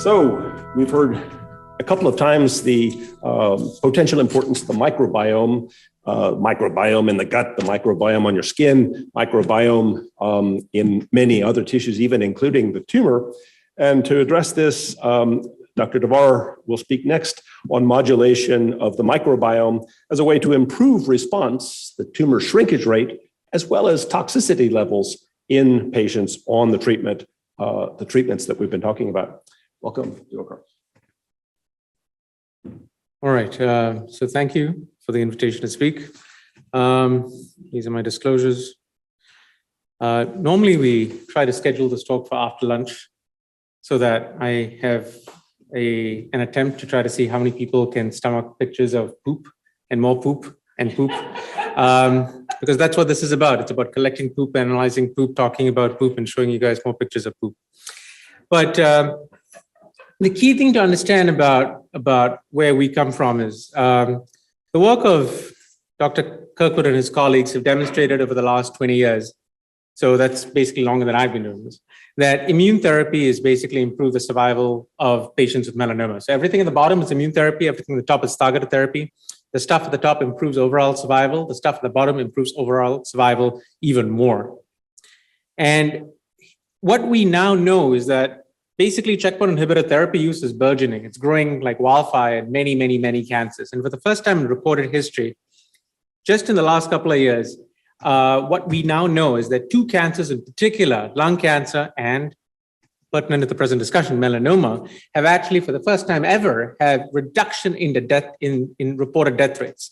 So we've heard a couple of times the potential importance of the microbiome, microbiome in the gut, the microbiome on your skin, microbiome in many other tissues, even including the tumor. And to address this, Dr. Davar will speak next on modulation of the microbiome as a way to improve response, the tumor shrinkage rate, as well as toxicity levels in patients on the treatments that we've been talking about. Welcome, Diwakar. All right, so thank you for the invitation to speak. These are my disclosures. Normally we try to schedule this talk for after lunch so that I have an attempt to try to see how many people can stomach pictures of poop and more poop and poop. Because that's what this is about. It's about collecting poop, analyzing poop, talking about poop, and showing you guys more pictures of poop. But the key thing to understand about where we come from is the work of Dr. Kirkwood and his colleagues have demonstrated over the last 20 years, so that's basically longer than I've been doing this, that immune therapy is basically improve the survival of patients with melanoma. So everything at the bottom is immune therapy, everything at the top is targeted therapy. The stuff at the top improves overall survival, the stuff at the bottom improves overall survival even more. And what we now know is that basically, checkpoint inhibitor therapy use is burgeoning. It's growing like wildfire in many, many, many cancers. And for the first time in recorded history, just in the last couple of years, what we now know is that two cancers in particular, lung cancer and, pertinent to the present discussion, melanoma, have actually, for the first time ever, have reduction in the death in reported death rates.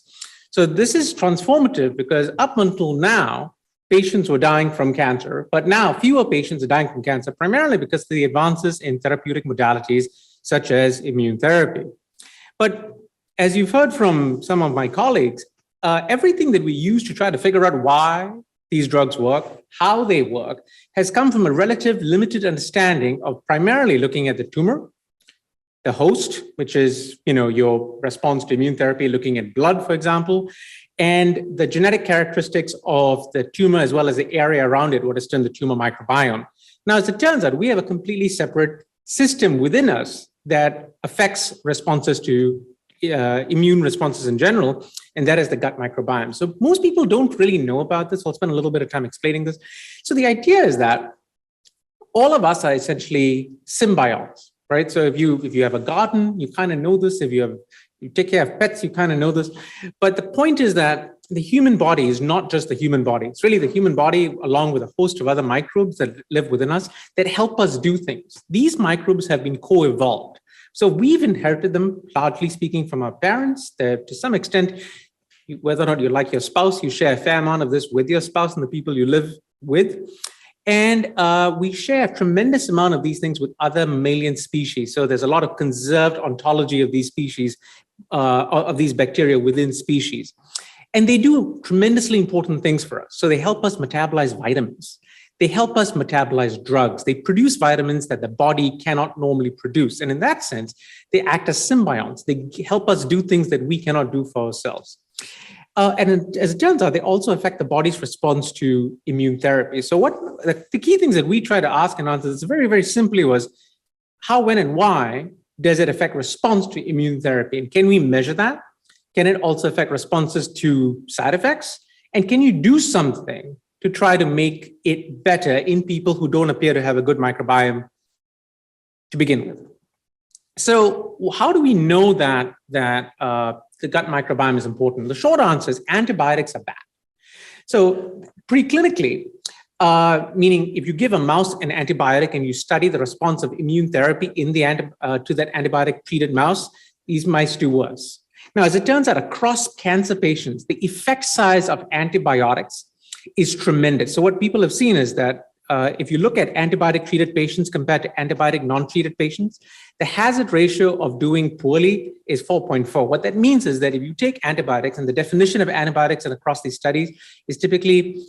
So this is transformative because up until now, patients were dying from cancer, but now fewer patients are dying from cancer, primarily because of the advances in therapeutic modalities such as immune therapy. But as you've heard from some of my colleagues, everything that we use to try to figure out why these drugs work, how they work, has come from a relative limited understanding of primarily looking at the tumor, the host, which is your response to immune therapy, looking at blood, for example, and the genetic characteristics of the tumor as well as the area around it, what is termed the tumor microbiome. Now, as it turns out, we have a completely separate system within us that affects responses to immune responses in general, and that is the gut microbiome. So most people don't really know about this. I'll spend a little bit of time explaining this. So the idea is that all of us are essentially symbionts, right? So if you have a garden, you kind of know this. If you take care of pets, you kind of know this. But the point is that the human body is not just the human body. It's really the human body along with a host of other microbes that live within us that help us do things. These microbes have been co-evolved. So we've inherited them, largely speaking, from our parents. To some extent, whether or not you like your spouse, you share a fair amount of this with your spouse and the people you live with. And we share a tremendous amount of these things with other mammalian species. So there's a lot of conserved ontology of these species, of these bacteria within species. And they do tremendously important things for us. So they help us metabolize vitamins. They help us metabolize drugs. They produce vitamins that the body cannot normally produce. And in that sense, they act as symbionts. They help us do things that we cannot do for ourselves. And as it turns out, they also affect the body's response to immune therapy. So the key things that we try to ask and answer, very, very simply was, how, when, and why does it affect response to immune therapy? And can we measure that? Can it also affect responses to side effects? And can you do something to try to make it better in people who don't appear to have a good microbiome to begin with? So how do we know that the gut microbiome is important? The short answer is antibiotics are bad. So preclinically, meaning if you give a mouse an antibiotic and you study the response of immune therapy in the to that antibiotic-treated mouse, these mice do worse. Now, as it turns out, across cancer patients, the effect size of antibiotics is tremendous. So what people have seen is that if you look at antibiotic-treated patients compared to antibiotic non-treated patients, the hazard ratio of doing poorly is 4.4. What that means is that if you take antibiotics, and the definition of antibiotics and across these studies is typically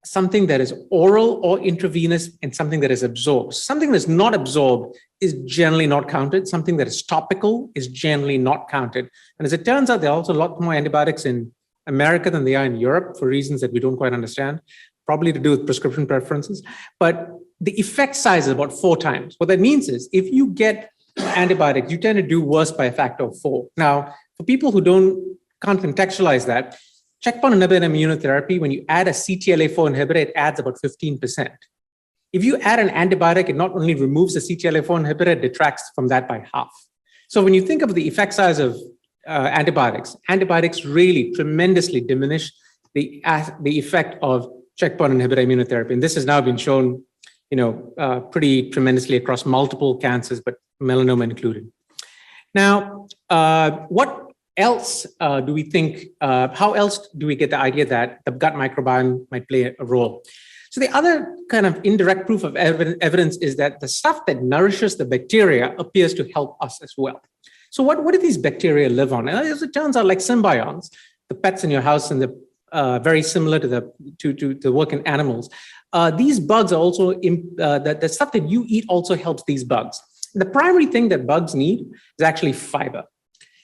something that is oral or intravenous and something that is absorbed. Something that's not absorbed is generally not counted. Something that is topical is generally not counted. And as it turns out, there are also a lot more antibiotics in America than they are in Europe for reasons that we don't quite understand, probably to do with prescription preferences. But the effect size is about 4 times. What that means is if you get antibiotics, you tend to do worse by a factor of 4. Now, for people who can't contextualize that, checkpoint inhibitor immunotherapy, when you add a CTLA-4 inhibitor, it adds about 15%. If you add an antibiotic, it not only removes the CTLA-4 inhibitor, it detracts from that by half. So when you think of the effect size of antibiotics really tremendously diminish the effect of checkpoint inhibitor immunotherapy. And this has now been shown, pretty tremendously across multiple cancers, but melanoma included. Now, what else do we think, how else do we get the idea that the gut microbiome might play a role? So the other kind of indirect proof of evidence is that the stuff that nourishes the bacteria appears to help us as well. So what do these bacteria live on? And as it turns out, like symbionts, the pets in your house and the very similar to the work in animals, these bugs are also, the stuff that you eat also helps these bugs. The primary thing that bugs need is actually fiber.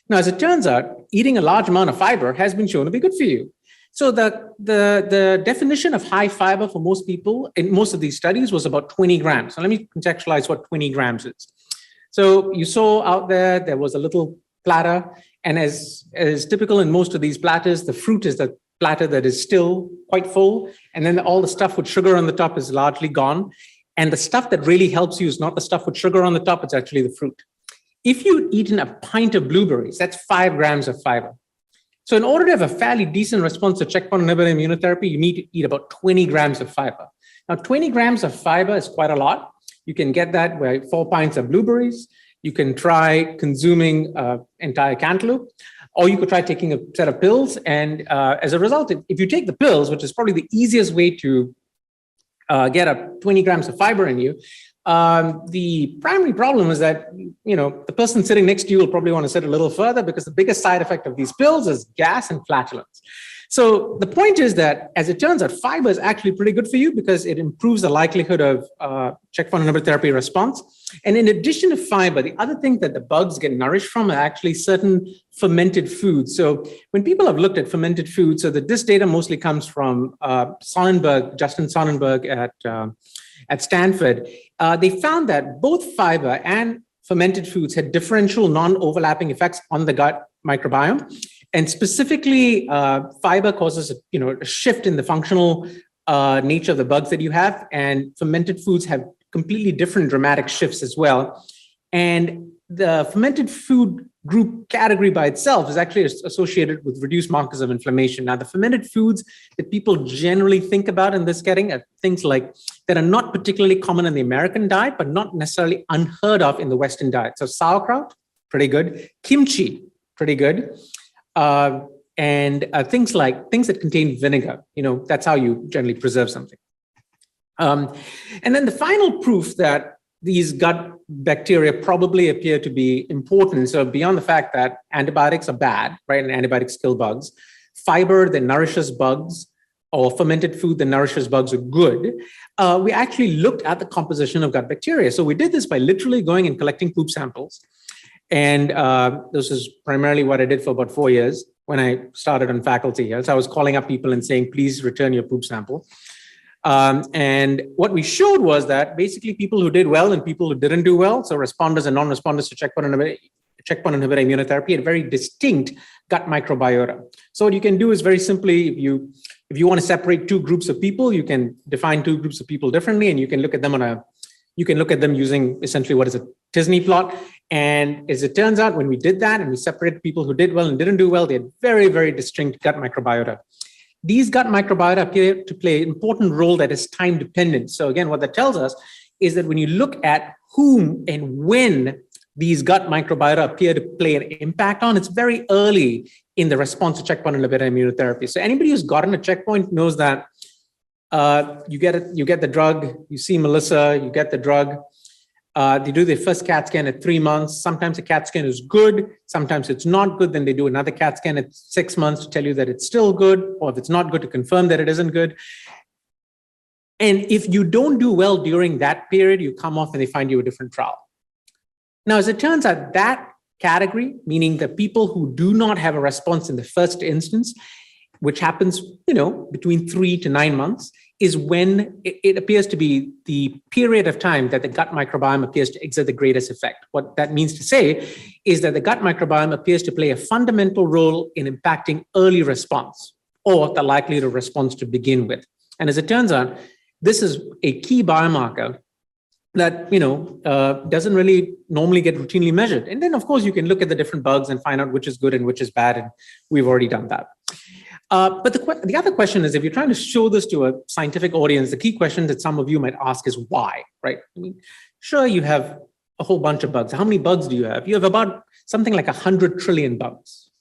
Now, as it turns out, eating a large amount of fiber has been shown to be good for you. So the definition of high fiber for most people in most of these studies was about 20 grams. So let me contextualize what 20 grams is. So you saw out there was a little platter, and as typical in most of these platters, the fruit is the platter that is still quite full, and then all the stuff with sugar on the top is largely gone. And the stuff that really helps you is not the stuff with sugar on the top, it's actually the fruit. If you'd eaten a pint of blueberries, that's 5 grams of fiber. So in order to have a fairly decent response to checkpoint inhibitor immunotherapy, you need to eat about 20 grams of fiber. Now, 20 grams of fiber is quite a lot. You can get that by 4 pints of blueberries. You can try consuming entire cantaloupe, or you could try taking a set of pills. And as a result, if you take the pills, which is probably the easiest way to get 20 grams of fiber in you, the primary problem is that, the person sitting next to you will probably want to sit a little further, because the biggest side effect of these pills is gas and flatulence. So the point is that, as it turns out, fiber is actually pretty good for you because it improves the likelihood of checkpoint inhibitor therapy response. And in addition to fiber, the other thing that the bugs get nourished from are actually certain fermented foods. So when people have looked at fermented foods, so that this data mostly comes from Justin Sonnenberg at Stanford, they found that both fiber and fermented foods had differential non-overlapping effects on the gut microbiome. And specifically, fiber causes a shift in the functional nature of the bugs that you have, and fermented foods have completely different dramatic shifts as well. And the fermented food group category by itself is actually associated with reduced markers of inflammation. Now, the fermented foods that people generally think about in this setting are things like that are not particularly common in the American diet, but not necessarily unheard of in the Western diet. So sauerkraut, pretty good. Kimchi, pretty good. And things that contain vinegar, that's how you generally preserve something. And then the final proof that these gut bacteria probably appear to be important. So beyond the fact that antibiotics are bad, right, and antibiotics kill bugs, fiber that nourishes bugs or fermented food that nourishes bugs are good. We actually looked at the composition of gut bacteria. So we did this by literally going and collecting poop samples. And this is primarily what I did for about 4 years when I started on faculty here. So I was calling up people and saying, please return your poop sample. And what we showed was that basically people who did well and people who didn't do well, so responders and non-responders to checkpoint inhibitor immunotherapy, had very distinct gut microbiota. So what you can do is very simply, if you want to separate 2 groups of people, you can define 2 groups of people differently, and you can look at them using essentially what is a Tisney plot. And as it turns out, when we did that and we separated people who did well and didn't do well, they had very, very distinct gut microbiota. These gut microbiota appear to play an important role that is time dependent. So again, what that tells us is that when you look at whom and when these gut microbiota appear to play an impact on, it's very early in the response to checkpoint inhibitor immunotherapy. So anybody who's gotten a checkpoint knows that you get the drug, you see Melissa, you get the drug. They do their first CAT scan at 3 months. Sometimes the CAT scan is good. Sometimes it's not good. Then they do another CAT scan at 6 months to tell you that it's still good, or if it's not good, to confirm that it isn't good. And if you don't do well during that period, you come off and they find you a different trial. Now, as it turns out, that category, meaning the people who do not have a response in the first instance, which happens, between 3 to 9 months, is when it appears to be the period of time that the gut microbiome appears to exert the greatest effect. What that means to say is that the gut microbiome appears to play a fundamental role in impacting early response or the likelihood of response to begin with. And as it turns out, this is a key biomarker that doesn't really normally get routinely measured. And then, of course, you can look at the different bugs and find out which is good and which is bad, and we've already done that. But the other question is, if you're trying to show this to a scientific audience, the key question that some of you might ask is why, right? I mean, sure, you have a whole bunch of bugs. How many bugs do you have? You have about something like 100 trillion bugs.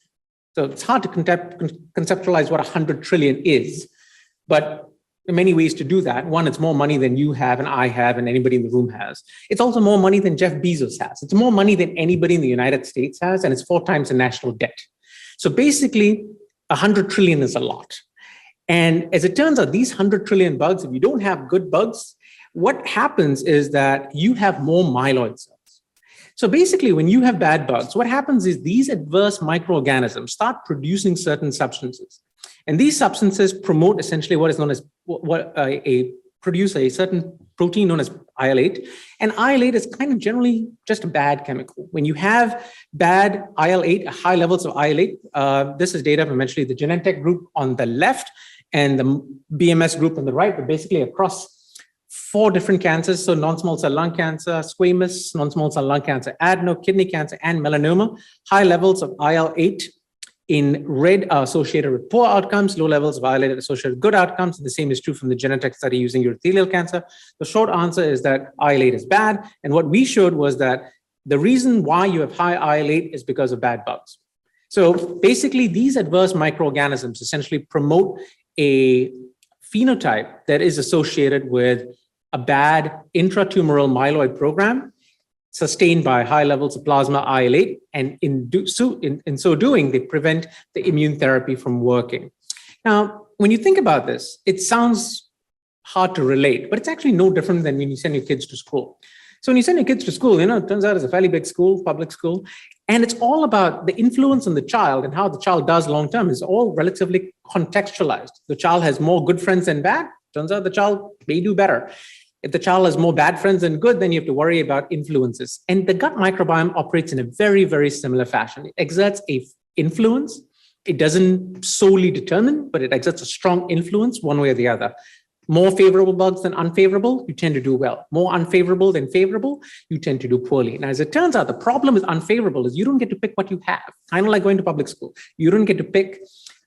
So it's hard to conceptualize what 100 trillion is, but there are many ways to do that. One, it's more money than you have and I have and anybody in the room has. It's also more money than Jeff Bezos has. It's more money than anybody in the United States has, and it's 4 times the national debt. So basically, 100 trillion is a lot. And as it turns out, these 100 trillion bugs, if you don't have good bugs, what happens is that you have more myeloid cells. So basically, when you have bad bugs, what happens is these adverse microorganisms start producing certain substances. And these substances promote essentially what is known as produce a certain protein known as IL-8. And IL-8 is kind of generally just a bad chemical. When you have bad IL-8, high levels of IL-8, this is data from essentially the Genentech group on the left and the BMS group on the right, but basically across 4 different cancers. So non-small cell lung cancer, squamous, non-small cell lung cancer, adeno, kidney cancer, and melanoma. High levels of IL-8 in red are associated with poor outcomes, low levels of IL-8 associated with good outcomes. And the same is true from the Genentech study using urothelial cancer. The short answer is that IL-8 is bad. And what we showed was that the reason why you have high IL-8 is because of bad bugs. So basically, these adverse microorganisms essentially promote a phenotype that is associated with a bad intratumoral myeloid program sustained by high levels of plasma IL-8, and in so doing, they prevent the immune therapy from working. Now, when you think about this, it sounds hard to relate, but it's actually no different than when you send your kids to school. So when you send your kids to school, it turns out it's a fairly big school, public school, and it's all about the influence on the child and how the child does long-term is all relatively contextualized. The child has more good friends than bad, turns out the child may do better. If the child has more bad friends than good, then you have to worry about influences. And the gut microbiome operates in a very, very similar fashion. It exerts an influence. It doesn't solely determine, but it exerts a strong influence one way or the other. More favorable bugs than unfavorable, you tend to do well. More unfavorable than favorable, you tend to do poorly. Now, as it turns out, the problem with unfavorable is you don't get to pick what you have, kind of like going to public school. You don't get to pick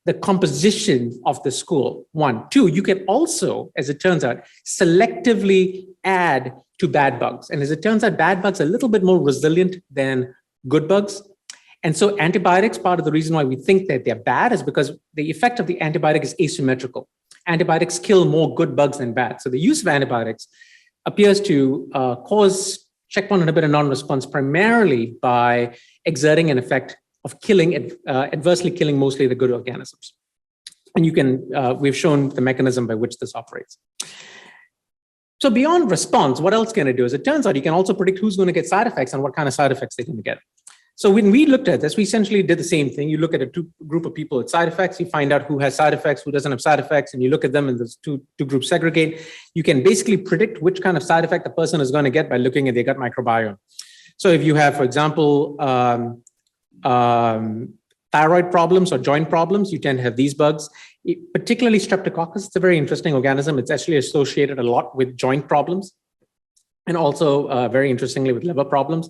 the composition of the school, 1. 2, you can also, as it turns out, selectively add to bad bugs. And as it turns out, bad bugs are a little bit more resilient than good bugs. And so antibiotics, part of the reason why we think that they're bad is because the effect of the antibiotic is asymmetrical. Antibiotics kill more good bugs than bad. So the use of antibiotics appears to cause checkpoint inhibitor non-response primarily by exerting an effect of killing, adversely killing mostly the good organisms. And you can, we've shown the mechanism by which this operates. So beyond response, what else can it do? As it turns out, you can also predict who's going to get side effects and what kind of side effects they're going to get. So when we looked at this, we essentially did the same thing. You look at a group of people with side effects, you find out who has side effects, who doesn't have side effects, and you look at them and those two groups segregate. You can basically predict which kind of side effect the person is going to get by looking at their gut microbiome. So if you have, for example, thyroid problems or joint problems, you tend to have these bugs, particularly Streptococcus. It's a very interesting organism. It's actually associated a lot with joint problems and also very interestingly with liver problems.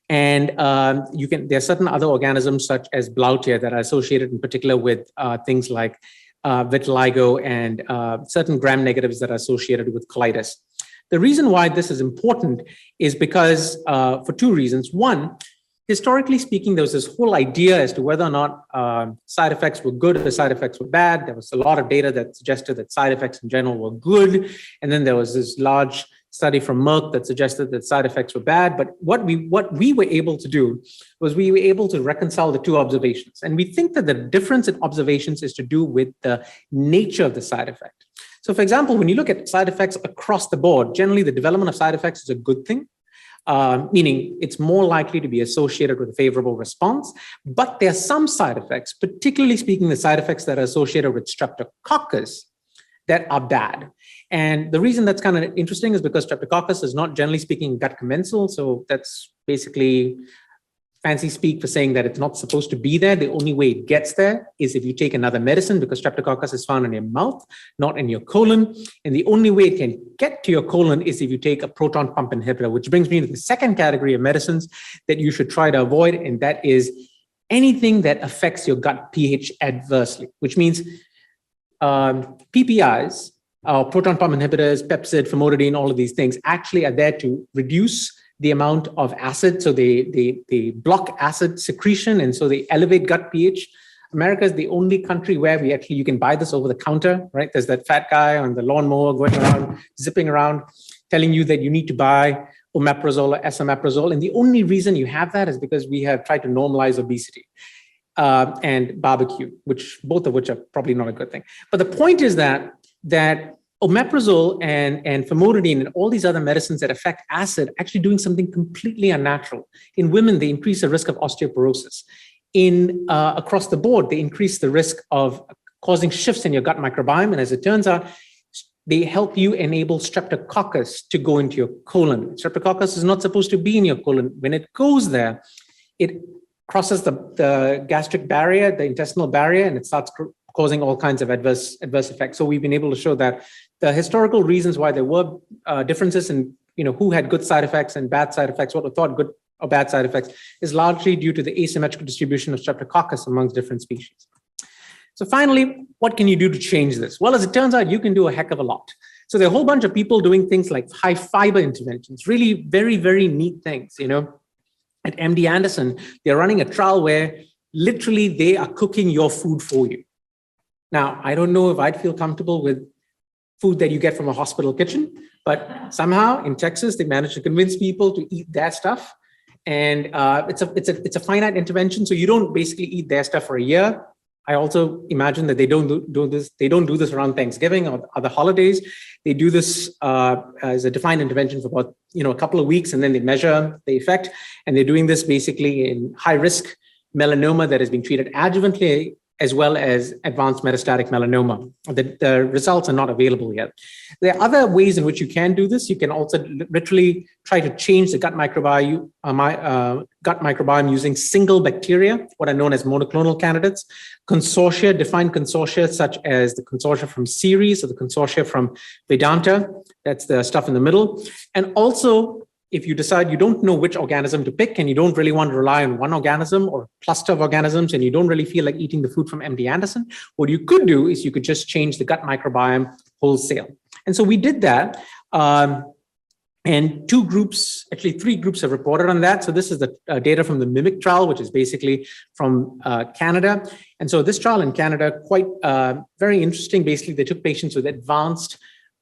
And there are certain other organisms such as Blautier that are associated in particular with things like vitiligo and certain gram-negatives that are associated with colitis. The reason why this is important is because for 2 reasons. 1, historically speaking, there was this whole idea as to whether or not side effects were good or side effects were bad. There was a lot of data that suggested that side effects in general were good. And then there was this large study from Merck that suggested that side effects were bad. But what we were able to do was we were able to reconcile the 2 observations. And we think that the difference in observations is to do with the nature of the side effect. So for example, when you look at side effects across the board, generally the development of side effects is a good thing. Meaning it's more likely to be associated with a favorable response. But there are some side effects, particularly speaking the side effects that are associated with Streptococcus, that are bad. And the reason that's kind of interesting is because Streptococcus is not, generally speaking, gut commensal. So that's basically fancy speak for saying that it's not supposed to be there. The only way it gets there is if you take another medicine, because Streptococcus is found in your mouth, not in your colon. And the only way it can get to your colon is if you take a proton pump inhibitor, which brings me to the second category of medicines that you should try to avoid. And that is anything that affects your gut pH adversely, which means PPIs, proton pump inhibitors, Pepsid, famotidine, all of these things actually are there to reduce the amount of acid. So they block acid secretion, and so they elevate gut pH. America is the only country where you can buy this over the counter, right? There's that fat guy on the lawnmower going around, zipping around, telling you that you need to buy omeprazole or esomeprazole. And the only reason you have that is because we have tried to normalize obesity and barbecue, both of which are probably not a good thing. But the point is that omeprazole and famotidine and all these other medicines that affect acid actually doing something completely unnatural. In women, they increase the risk of osteoporosis. Across the board, they increase the risk of causing shifts in your gut microbiome. And as it turns out, they help you enable Streptococcus to go into your colon. Streptococcus is not supposed to be in your colon. When it goes there, it crosses the gastric barrier, the intestinal barrier, and it starts causing all kinds of adverse effects. So we've been able to show that the historical reasons why there were differences in who had good side effects and bad side effects, what were thought good or bad side effects, is largely due to the asymmetrical distribution of Streptococcus amongst different species. So finally, what can you do to change this? Well, as it turns out, you can do a heck of a lot. So there are a whole bunch of people doing things like high fiber interventions, really very, very neat things. At MD Anderson, they're running a trial where literally they are cooking your food for you. Now, I don't know if I'd feel comfortable with food that you get from a hospital kitchen, but somehow in Texas, they managed to convince people to eat their stuff. And it's a finite intervention. So you don't basically eat their stuff for a year. I also imagine that they don't do this around Thanksgiving or other holidays. They do this as a defined intervention for about a couple of weeks, and then they measure the effect. And they're doing this basically in high risk melanoma that has been treated adjuvantly, as well as advanced metastatic melanoma. The results are not available yet. There are other ways in which you can do this. You can also literally try to change the gut microbiome using single bacteria, what are known as monoclonal candidates, consortia, defined consortia, such as the consortia from Ceres or the consortia from Vedanta. That's the stuff in the middle. And also, if you decide you don't know which organism to pick and you don't really want to rely on one organism or cluster of organisms and you don't really feel like eating the food from MD Anderson, what you could do is you could just change the gut microbiome wholesale. And so we did that. And three groups have reported on that. So this is the data from the MIMIC trial, which is basically from Canada. And so this trial in Canada, quite very interesting. Basically, they took patients with advanced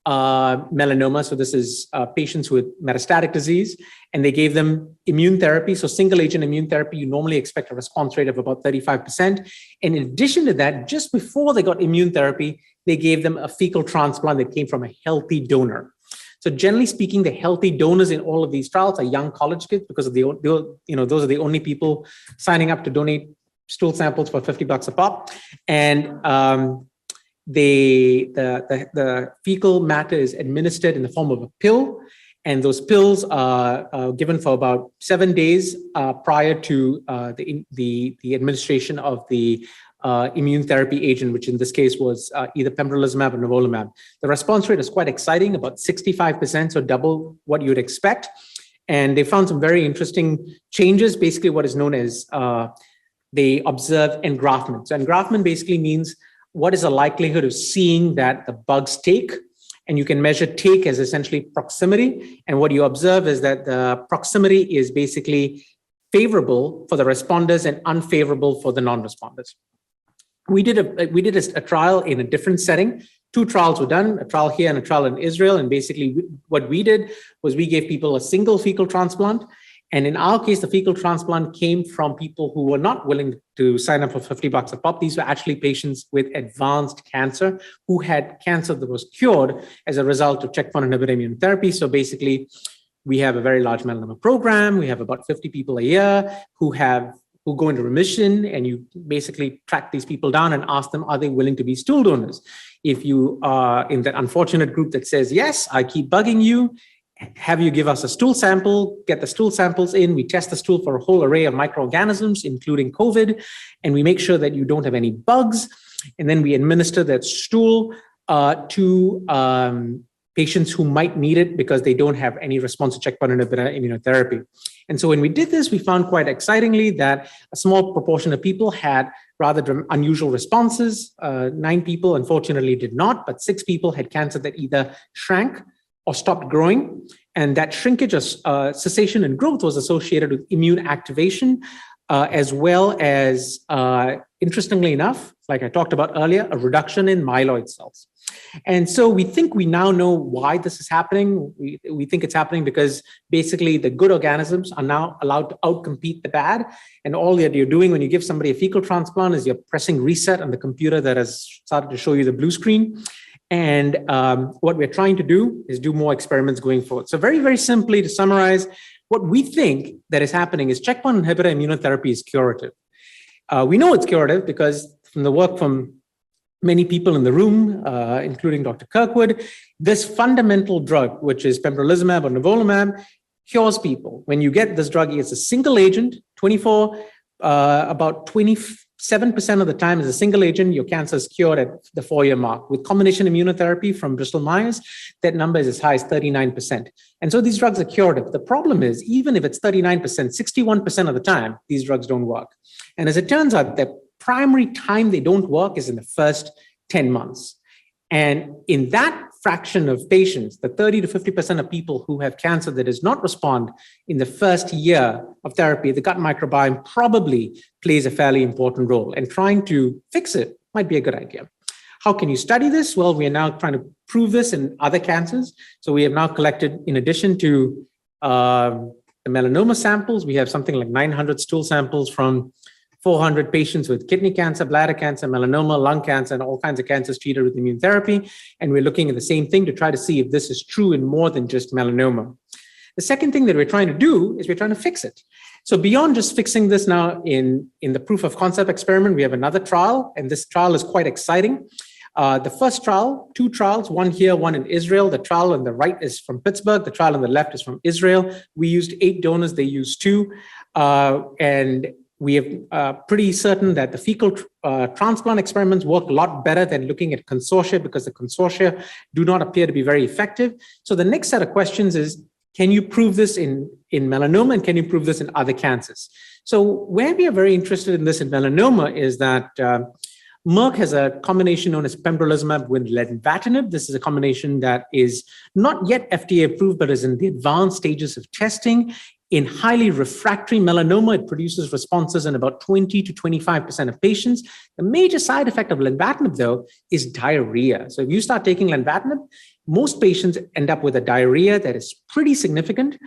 melanoma. So this is patients with metastatic disease, and they gave them immune therapy. So single agent immune therapy, you normally expect a response rate of about 35%. And in addition to that, just before they got immune therapy, they gave them a fecal transplant that came from a healthy donor. So generally speaking, the healthy donors in all of these trials are young college kids because of those are the only people signing up to donate stool samples for $50 a pop. And the fecal matter is administered in the form of a pill, and those pills are given for about 7 days prior to the administration of the immune therapy agent, which in this case was either pembrolizumab or nivolumab. The response rate is quite exciting, about 65%, so double what you'd expect. And they found some very interesting changes, basically what is known as they observe engraftment. So engraftment basically means what is the likelihood of seeing that the bugs take? And you can measure take as essentially proximity. And what you observe is that the proximity is basically favorable for the responders and unfavorable for the non-responders. We did a trial in a different setting. 2 trials were done, a trial here and a trial in Israel. And basically what we did was we gave people a single fecal transplant. And in our case, the fecal transplant came from people who were not willing to sign up for $50 a pop. These were actually patients with advanced cancer who had cancer that was cured as a result of checkpoint inhibitor immunotherapy. So basically, we have a very large melanoma program. We have about 50 people a year who have who go into remission, and you basically track these people down and ask them, are they willing to be stool donors? If you are in that unfortunate group that says, yes, I keep bugging you, have you give us a stool sample, get the stool samples in, we test the stool for a whole array of microorganisms, including COVID, and we make sure that you don't have any bugs. And then we administer that stool to patients who might need it because they don't have any response to checkpoint inhibitor immunotherapy. And so when we did this, we found quite excitingly that a small proportion of people had rather unusual responses. 9 people, unfortunately, did not, but 6 people had cancer that either shrank or stopped growing. And that shrinkage or cessation in growth was associated with immune activation, as well as, interestingly enough, like I talked about earlier, a reduction in myeloid cells. And so we think we now know why this is happening. We think it's happening because basically the good organisms are now allowed to outcompete the bad. And all that you're doing when you give somebody a fecal transplant is you're pressing reset on the computer that has started to show you the blue screen. And what we're trying to do is do more experiments going forward. So very, very simply to summarize, what we think that is happening is checkpoint inhibitor immunotherapy is curative. We know it's curative because from the work from many people in the room, including Dr. Kirkwood, this fundamental drug, which is pembrolizumab or nivolumab, cures people. When you get this drug, it's a single agent, about 27% of the time is a single agent, your cancer is cured at the 4-year mark. With combination immunotherapy from Bristol Myers, that number is as high as 39%. And so these drugs are curative. The problem is, even if it's 39%, 61% of the time, these drugs don't work. And as it turns out, the primary time they don't work is in the first 10 months. And in that fraction of patients, the 30 to 50% of people who have cancer that does not respond in the first year of therapy, the gut microbiome probably plays a fairly important role, and trying to fix it might be a good idea. How can you study this? Well, we are now trying to prove this in other cancers. So we have now collected, in addition to the melanoma samples, we have something like 900 stool samples from 400 patients with kidney cancer, bladder cancer, melanoma, lung cancer, and all kinds of cancers treated with immune therapy. And we're looking at the same thing to try to see if this is true in more than just melanoma. The second thing that we're trying to do is we're trying to fix it. So beyond just fixing this now in the proof of concept experiment, we have another trial, and this trial is quite exciting. The first trial, 2 trials, one here, one in Israel. The trial on the right is from Pittsburgh. The trial on the left is from Israel. We used 8 donors, they used 2. And we are pretty certain that the fecal transplant experiments work a lot better than looking at consortia, because the consortia do not appear to be very effective. So the next set of questions is, can you prove this in melanoma, and can you prove this in other cancers? So where we are very interested in this in melanoma is that Merck has a combination known as pembrolizumab with lenvatinib. This is a combination that is not yet FDA approved, but is in the advanced stages of testing. In highly refractory melanoma, it produces responses in about 20 to 25% of patients. The major side effect of lenvatinib, though, is diarrhea. So if you start taking lenvatinib, most patients end up with a diarrhea that is pretty significant.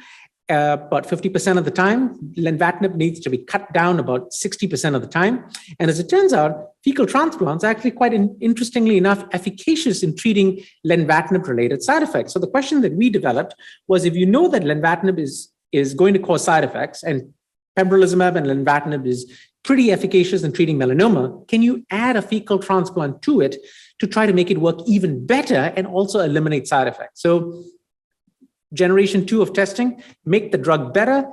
But 50% of the time, lenvatinib needs to be cut down about 60% of the time. And as it turns out, fecal transplants are actually quite interestingly enough efficacious in treating lenvatinib-related side effects. So the question that we developed was, if you know that lenvatinib is going to cause side effects, and pembrolizumab and lenvatinib is pretty efficacious in treating melanoma, can you add a fecal transplant to it to try to make it work even better and also eliminate side effects? So generation 2 of testing, make the drug better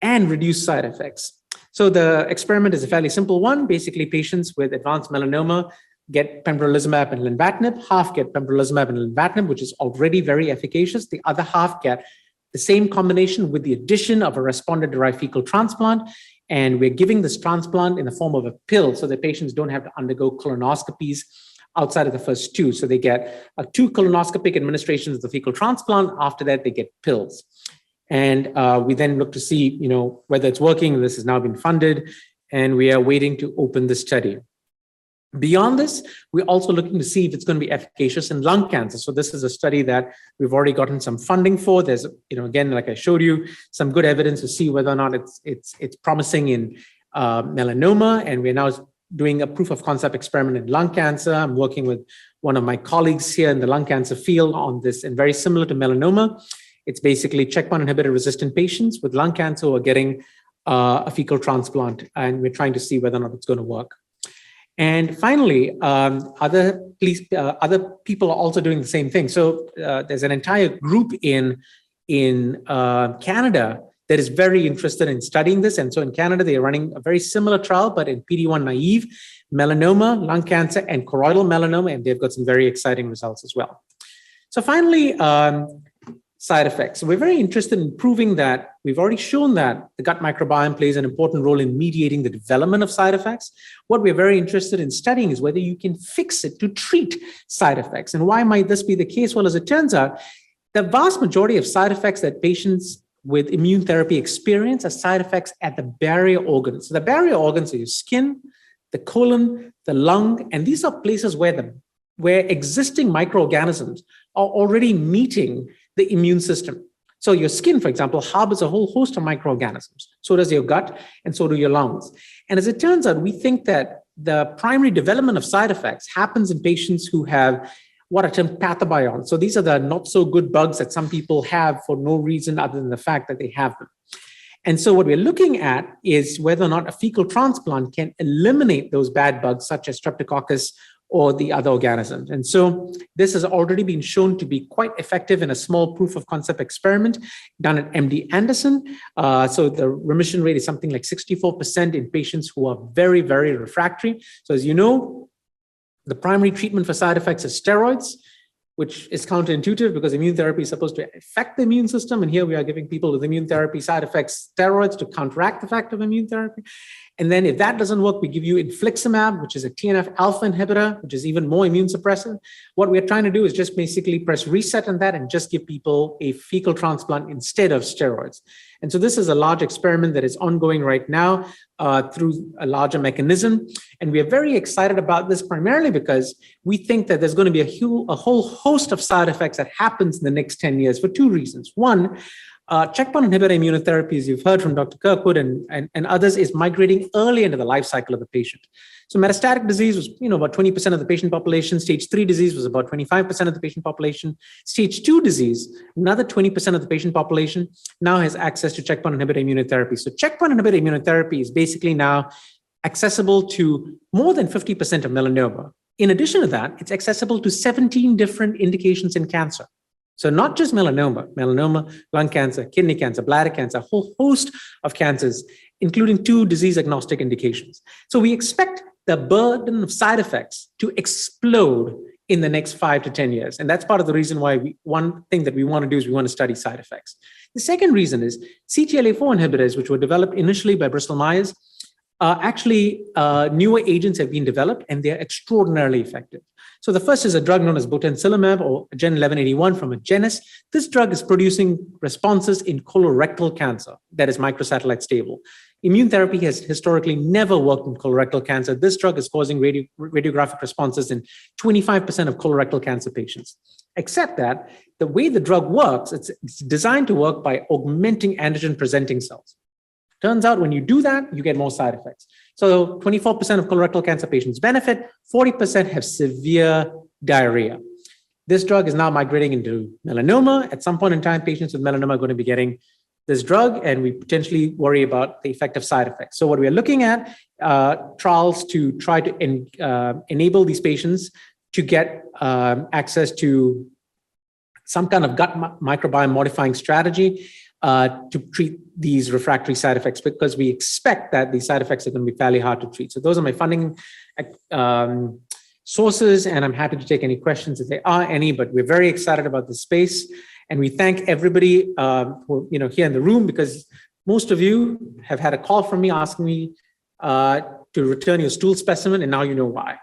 and reduce side effects. So the experiment is a fairly simple one. Basically, patients with advanced melanoma get pembrolizumab and lenvatinib. Half get pembrolizumab and lenvatinib, which is already very efficacious. The other half get the same combination with the addition of a responder-derived fecal transplant. And we're giving this transplant in the form of a pill so that patients don't have to undergo colonoscopies outside of the first 2. So they get 2 colonoscopic administrations of the fecal transplant. After that, they get pills. And we then look to see, whether it's working. This has now been funded, and we are waiting to open the study. Beyond this, we're also looking to see if it's going to be efficacious in lung cancer. So this is a study that we've already gotten some funding for. There's, again, like I showed you, some good evidence to see whether or not it's promising in melanoma. And we're now doing a proof of concept experiment in lung cancer. I'm working with one of my colleagues here in the lung cancer field on this, and very similar to melanoma. It's basically checkpoint inhibitor resistant patients with lung cancer who are getting a fecal transplant, and we're trying to see whether or not it's going to work. And finally, other people are also doing the same thing. So there's an entire group in Canada that is very interested in studying this. And so in Canada, they are running a very similar trial, but in PD-1 naive melanoma, lung cancer, and choroidal melanoma, and they've got some very exciting results as well. So finally, side effects. So we're very interested in proving that we've already shown that the gut microbiome plays an important role in mediating the development of side effects. What we're very interested in studying is whether you can fix it to treat side effects. And why might this be the case? Well, as it turns out, the vast majority of side effects that patients with immune therapy experience are side effects at the barrier organs. So the barrier organs are your skin, the colon, the lung, and these are places where existing microorganisms are already meeting the immune system. So your skin, for example, harbors a whole host of microorganisms. So does your gut, and so do your lungs. And as it turns out, we think that the primary development of side effects happens in patients who have what are termed pathobionts. So these are the not so good bugs that some people have for no reason other than the fact that they have them. And so what we're looking at is whether or not a fecal transplant can eliminate those bad bugs, such as Streptococcus or the other organisms. And so this has already been shown to be quite effective in a small proof of concept experiment done at MD Anderson. So the remission rate is something like 64% in patients who are very, very refractory. So as you know, the primary treatment for side effects is steroids, which is counterintuitive because immune therapy is supposed to affect the immune system. And here we are giving people with immune therapy side effects steroids to counteract the effect of immune therapy. And then if that doesn't work, we give you infliximab, which is a TNF alpha inhibitor, which is even more immune suppressive. What we're trying to do is just basically press reset on that and just give people a fecal transplant instead of steroids. And so this is a large experiment that is ongoing right now through a larger mechanism. And we are very excited about this primarily because we think that there's going to be a whole host of side effects that happens in the next 10 years for two reasons. One, checkpoint inhibitor immunotherapy, as you've heard from Dr. Kirkwood and others, is migrating early into the life cycle of the patient. So metastatic disease was, about 20% of the patient population. Stage 3 disease was about 25% of the patient population. Stage 2 disease, another 20% of the patient population, now has access to checkpoint inhibitor immunotherapy. So checkpoint inhibitor immunotherapy is basically now accessible to more than 50% of melanoma. In addition to that, it's accessible to 17 different indications in cancer. So not just melanoma, lung cancer, kidney cancer, bladder cancer, a whole host of cancers, including 2 disease-agnostic indications. So we expect the burden of side effects to explode in the next 5 to 10 years. And that's part of the reason why one thing that we want to do is we want to study side effects. The second reason is CTLA-4 inhibitors, which were developed initially by Bristol Myers, actually newer agents have been developed and they're extraordinarily effective. So the first is a drug known as botensilimab or Gen 1181 from Agenus. This drug is producing responses in colorectal cancer that is microsatellite stable. Immune therapy has historically never worked in colorectal cancer. This drug is causing radiographic responses in 25% of colorectal cancer patients. Except that the way the drug works, it's designed to work by augmenting antigen-presenting cells. Turns out when you do that, you get more side effects. So 24% of colorectal cancer patients benefit, 40% have severe diarrhea. This drug is now migrating into melanoma. At some point in time, patients with melanoma are going to be getting this drug, and we potentially worry about the effect of side effects. So what we are looking at, trials to try to enable these patients to get access to some kind of gut microbiome modifying strategy to treat these refractory side effects, because we expect that these side effects are going to be fairly hard to treat. So those are my funding sources, and I'm happy to take any questions if there are any, but we're very excited about this space. And we thank everybody who, here in the room, because most of you have had a call from me asking me to return your stool specimen, and now you know why.